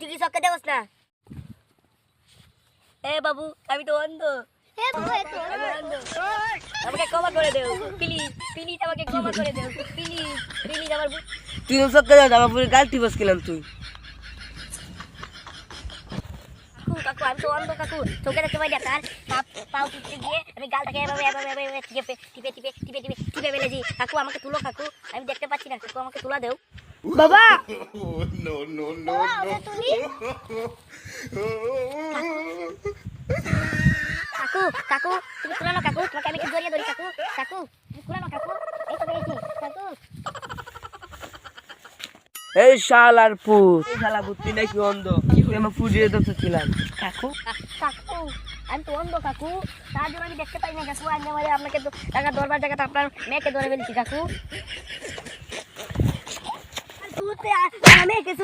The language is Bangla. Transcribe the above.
তুই কি চক্কে দেবস না? এ বাবু আমি তো অন্ধ। আমাকে ক্ষমা করে দেও প্লিজ, প্লিজ আমাকে ক্ষমা করে দেও প্লিজ, প্লিজ আমার তুই চক্কে দাও আমার পুরো গাল টিপস খেলাম তুই। কাকু কাকু আমি তো অন্ধ কাকু, চোখে দেখতে পাই না। তার পাও টিপতে গিয়ে আমি গালটাকে এভাবে এভাবে এভাবে টিপে টিপে টিপে টিপে টিপে টিপে ফেলেছি। কাকু আমাকে তুলো কাকু, আমি দেখতে পাচ্ছি না কাকু, আমাকে তুলা দেও। বাবা No, no, no, কাকু কাকু তুমি তুলো না কাকু, তোমাকে আমি একটু জড়িয়ে ধরি কাকু। কাকু তুমি তুলো না কাকু, এই তো পেয়েছি কাকু। এই শালার পুত, এই শালা পুত তুই নাকি অন্ধ? তুই আমার ফুজিয়ে দোষছিলাম কাকু কাকু আমি তো অন্ধ কাকু, তার জন্য আমি দেখতে পাই না কাকু। আমি আমার আপনাকে টাকা ধরবার জায়গাতে আপনার মেয়েকে ধরে ফেলছি কাকু। মেয়ে কিছু